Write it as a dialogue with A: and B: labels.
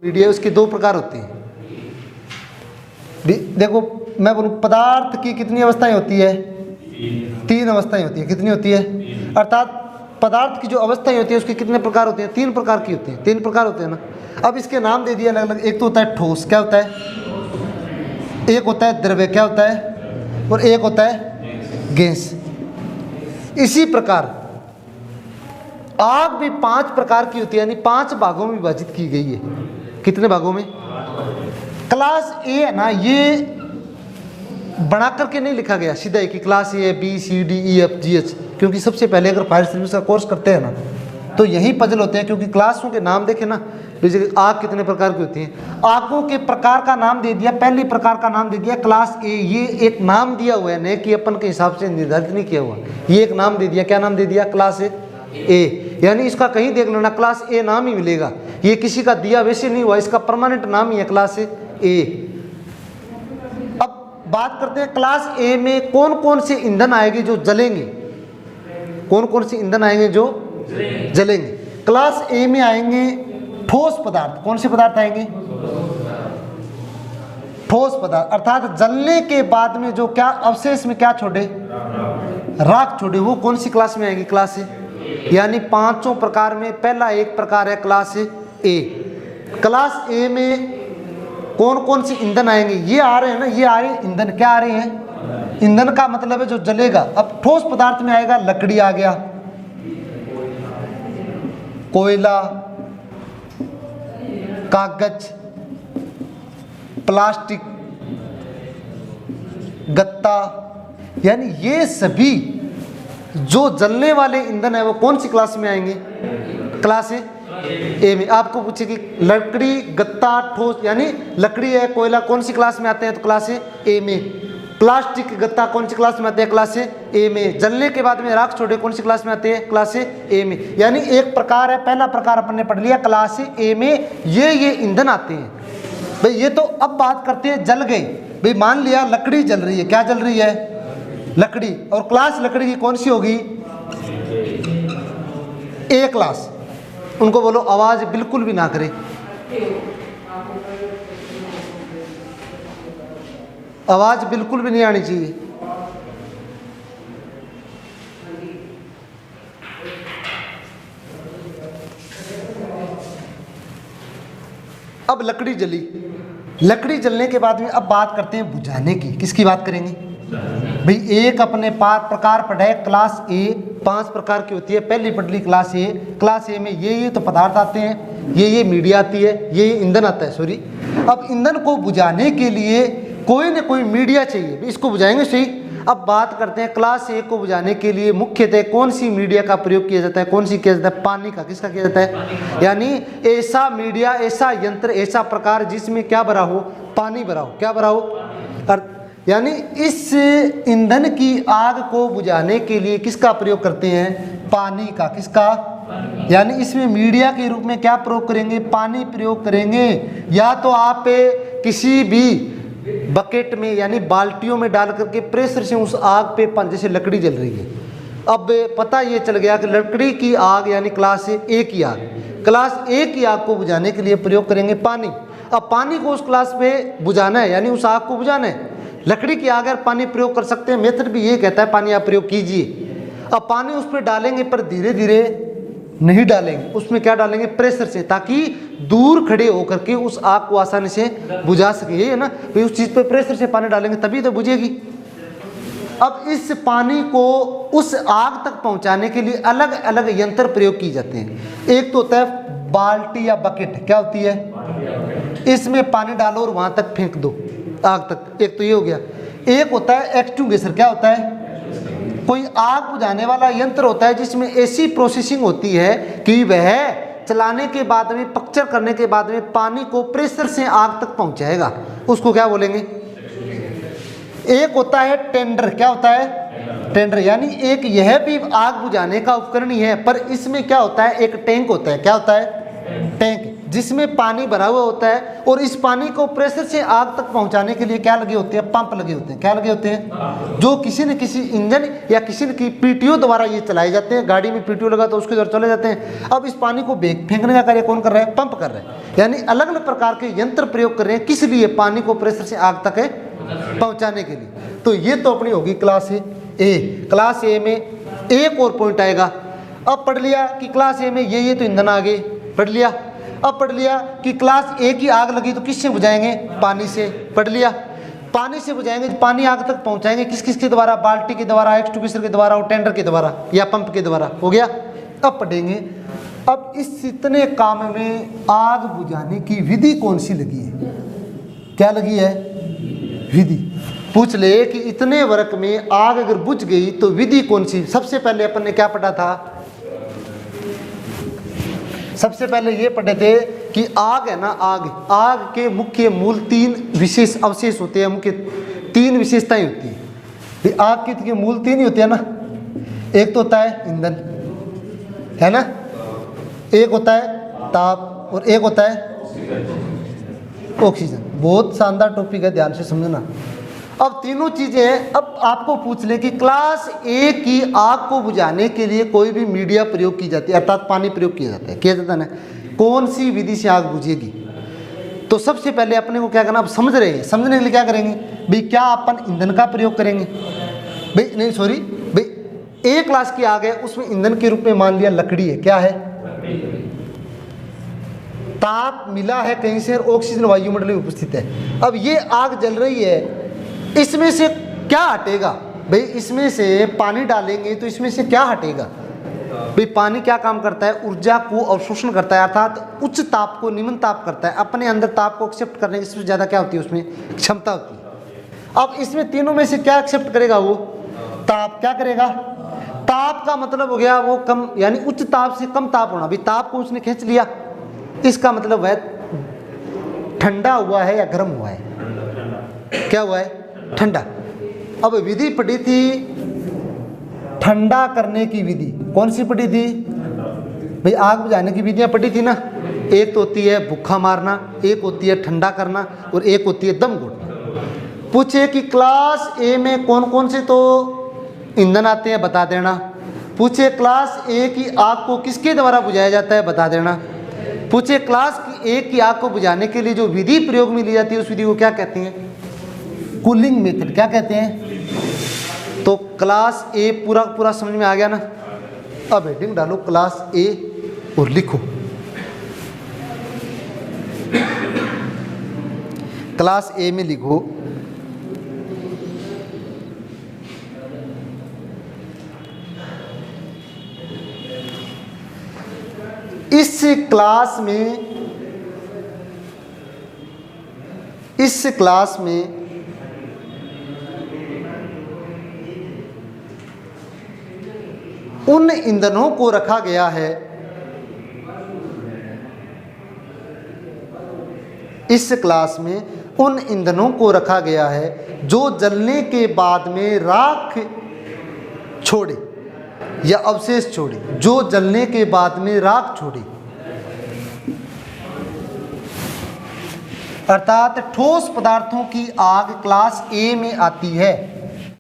A: Media उसके दो प्रकार होते हैं। देखो मैं बोलूँ पदार्थ की कितनी अवस्थाएं होती है? तीन अवस्थाएं होती है। कितनी होती है? अर्थात पदार्थ की जो अवस्थाएं होती है उसके कितने प्रकार होते हैं? तीन प्रकार की होती हैं। तीन प्रकार होते हैं ना। अब इसके नाम दे दिए अलग अलग। एक तो होता है ठोस, क्या होता है? एक होता है द्रव्य, क्या होता है? और एक होता है गैस। इसी प्रकार आग भी पांच प्रकार की होती है, यानी पांच भागों में विभाजित की गई है। कितने भागों में? क्लास ए है ना, ये बना करके नहीं लिखा गया सीधा ही कि class A B C D E F G H, क्योंकि सबसे पहले अगर फायर सर्विस का कोर्स करते हैं ना तो यही पजल होते हैं। क्योंकि क्लासों के नाम देखे ना, जैसे आग कितने प्रकार की होती है, आगों के प्रकार का नाम दे दिया, पहले प्रकार का नाम दे दिया क्लास ए। ये एक नाम दिया हुआ है, नहीं कि अपन के हिसाब से निर्धारित नहीं किया हुआ, ये एक नाम दे दिया। क्या नाम दे दिया? क्लास ए। यानी इसका कहीं देख लेना क्लास ए नाम ही मिलेगा, ये किसी का दिया वैसे नहीं हुआ, इसका परमानेंट नाम ही है क्लास ए। अब बात करते हैं क्लास ए में कौन कौन से ईंधन आएंगे जो जलेंगे। कौन कौन से ईंधन आएंगे जो जलेंगे? क्लास ए में आएंगे ठोस पदार्थ। कौन से पदार्थ आएंगे? ठोस पदार्थ, अर्थात जलने के बाद में जो क्या अवशेष में क्या छोड़े? राख छोड़े। वो कौन सी क्लास में आएंगी? क्लास ए। यानी पांचों प्रकार में पहला एक प्रकार है क्लास ए। क्लास ए में कौन कौन से ईंधन आएंगे? ये आ रहे हैं ना, ये आ रहे हैं ईंधन। क्या आ रहे हैं? ईंधन का मतलब है जो जलेगा। अब ठोस पदार्थ में आएगा लकड़ी आ गया, कोयला, कागज, प्लास्टिक, गत्ता, यानी ये सभी जो जलने वाले ईंधन है वो कौन सी क्लास में आएंगे? क्लास ए में। आपको पूछे कि लकड़ी, गत्ता, ठोस, यानी लकड़ी है, कोयला कौन सी क्लास में आते हैं? तो क्लास ए में। प्लास्टिक, गत्ता कौन सी क्लास में आते हैं? क्लास ए में। जलने के बाद में राख छोड़े कौन सी क्लास में आते हैं? क्लास ए में। यानी एक प्रकार है, पहला प्रकार अपन ने पढ़ लिया क्लास ए में, ये ईंधन आते हैं भाई। ये तो अब बात करते हैं जल गए भाई। मान लिया लकड़ी जल रही है, क्या जल रही है? लकड़ी। और क्लास लकड़ी की कौन सी होगी? ए क्लास। उनको बोलो आवाज बिल्कुल भी ना करे। आवाज बिल्कुल भी नहीं आनी चाहिए। अब लकड़ी जली, लकड़ी जलने के बाद में अब बात करते हैं बुझाने की। किसकी बात करेंगे भाई? एक अपने प्रकार पढ़े क्लास ए, पांच प्रकार की होती है। पहली पढ़ ली क्लास ए। क्लास ए में ये तो पदार्थ आते हैं, ये मीडिया आती है, ये ईंधन आता है, सॉरी। अब ईंधन को बुझाने के लिए कोई न कोई मीडिया चाहिए, इसको बुझाएंगे सही। अब बात करते हैं क्लास ए को बुझाने के लिए मुख्यतः कौन सी मीडिया का प्रयोग किया जाता है? कौन सी किया जाता है? पानी का। किसका किया जाता है? यानी ऐसा मीडिया, ऐसा यंत्र, ऐसा प्रकार जिसमें क्या भरा हो? पानी भरा हो। क्या भरा हो? यानी इस ईंधन की आग को बुझाने के लिए किसका प्रयोग करते हैं? पानी का। किसका? यानी इसमें मीडिया के रूप में क्या प्रयोग करेंगे? पानी प्रयोग करेंगे। या तो आप किसी भी बकेट में यानी बाल्टियों में डाल करके प्रेशर से उस आग पे जैसे लकड़ी जल रही है, अब पता ये चल गया कि लकड़ी की आग यानी क्लास ए की आग, क्लास ए की आग को बुझाने के लिए प्रयोग करेंगे पानी। अब पानी को उस क्लास पे बुझाना है, यानी उस आग को बुझाना है। लकड़ी की आग अगर पानी प्रयोग कर सकते हैं, मेथड भी ये कहता है पानी आप प्रयोग कीजिए। अब पानी उस पर डालेंगे पर धीरे धीरे नहीं डालेंगे, उसमें क्या डालेंगे? प्रेशर से, ताकि दूर खड़े होकर के उस आग को आसानी से बुझा सके। ये है ना भाई, उस चीज पे प्रेशर से पानी डालेंगे तभी तो बुझेगी। अब इस पानी को उस आग तक पहुंचाने के लिए अलग अलग यंत्र प्रयोग किए जाते हैं। एक तो होता है बाल्टी या बकेट, क्या होती है? इसमें पानी डालो और वहां तक फेंक दो आग तक, एक तो ये हो गया। एक होता है एक्सटिंग्विशर। क्या होता है? कोई आग बुझाने वाला यंत्र होता है जिसमें ऐसी प्रोसेसिंग होती है कि वह चलाने के बाद में, पंक्चर करने के बाद में पानी को प्रेशर से आग तक पहुंचाएगा, उसको क्या बोलेंगे? एक होता है टेंडर। क्या होता है? टेंडर। यानी एक यह भी आग बुझाने का उपकरण ही है, पर इसमें क्या होता है? एक टैंक होता है। क्या होता है? टैंक। जिसमें पानी भरा हुआ होता है और इस पानी को प्रेशर से आग तक पहुंचाने के लिए क्या लगे होते हैं, पंप लगे होते हैं। क्या लगे होते हैं, जो किसी न किसी इंजन या किसी न की पीटीओ द्वारा ये चलाए जाते हैं। गाड़ी में पीटीओ लगा तो उसके द्वारा चले जाते हैं। अब इस पानी को फेंकने का कार्य कौन कर रहा है, पंप कर रहा है। यानी अलग अलग प्रकार के यंत्र प्रयोग कर रहे हैं, किस लिए, पानी को प्रेशर से आग तक पहुंचाने के लिए। तो ये तो अपनी होगी क्लास ए। क्लास ए में एक और पॉइंट आएगा। अब पढ़ लिया कि क्लास ए में ये तो ईंधन आ गए, पढ़ लिया। अब पढ़ लिया कि क्लास ए की आग लगी तो किससे बुझाएंगे, पानी से, पढ़ लिया। पानी से बुझाएंगे, पानी आग तक पहुंचाएंगे किस किस के द्वारा, बाल्टी के द्वारा, एक्सटिंग्विशर के द्वारा और टेंडर के द्वारा या पंप के द्वारा। हो गया। अब पढ़ेंगे, अब इस इतने काम में आग बुझाने की विधि कौन सी लगी है, क्या लगी है, विधि। पूछ ले कि इतने वर्क में आग अगर बुझ गई तो विधि कौन सी। सबसे पहले अपन ने क्या पढ़ा था, सबसे पहले ये पढ़े थे कि आग है ना, आग के मुख्य मूल 3 विशेष अवशेष होते हैं, मुख्य 3 विशेषताएं होती है। आग के मूल 3 ही होते हैं ना। एक तो होता है ईंधन, है ना, एक होता है ताप और एक होता है ऑक्सीजन। बहुत शानदार टॉपिक है, ध्यान से समझना। अब तीनों चीजें हैं। अब आपको पूछ ले कि क्लास ए की आग को बुझाने के लिए कोई भी मीडिया प्रयोग की जाती है, अर्थात पानी प्रयोग किया जाता है, किया जाता है ना, कौन सी विधि से आग बुझेगी। तो सबसे पहले अपने को क्या करना, अब समझ रहे हैं, समझने के लिए क्या करेंगे भाई, क्या अपन ईंधन का प्रयोग करेंगे भाई, नहीं सॉरी भाई, ए क्लास की आग है, उसमें ईंधन के रूप में मान लिया लकड़ी है, क्या है, ताप मिला है कहीं से और ऑक्सीजन वायुमंडल में उपस्थित है। अब ये आग जल रही है, इसमें से क्या हटेगा भाई, इसमें से पानी डालेंगे तो इसमें से क्या हटेगा भाई। पानी क्या काम करता है, ऊर्जा को अवशोषण करता है, अर्थात उच्च ताप को निम्न ताप करता है, अपने अंदर ताप को एक्सेप्ट करने की इससे ज़्यादा क्या होती है, उसमें क्षमता होती है। अब इसमें तीनों में से क्या एक्सेप्ट करेगा, वो ताप। क्या करेगा, ताप का मतलब हो गया वो कम, यानी उच्च ताप से कम ताप होना। भाई ताप को उसने खींच लिया, इसका मतलब वह ठंडा हुआ है या गर्म हुआ है, क्या हुआ है, ठंडा। अब विधि पढ़ी थी ठंडा करने की विधि, कौन सी पढ़ी थी भाई, आग बुझाने की विधियां पढ़ी थी ना। एक तो होती है भूखा मारना, एक होती है ठंडा करना और एक होती है दम घोटना। पूछे कि क्लास ए में कौन कौन से तो ईंधन आते हैं, बता देना। पूछे क्लास ए की आग को किसके द्वारा बुझाया जाता है, बता देना। पूछे क्लास की ए की आग को बुझाने के लिए जो विधि प्रयोग में ली जाती है उस विधि को क्या कहते हैं, कूलिंग मेथड, क्या कहते हैं। तो क्लास ए पूरा समझ में आ गया ना। अब हेडिंग डालो क्लास ए और लिखो क्लास ए में लिखो इस क्लास में उन ईंधनों को रखा गया है, इस क्लास में उन ईंधनों को रखा गया है जो जलने के बाद में राख छोड़े या अवशेष छोड़े, जो जलने के बाद में राख छोड़े, अर्थात ठोस पदार्थों की आग क्लास ए में आती है।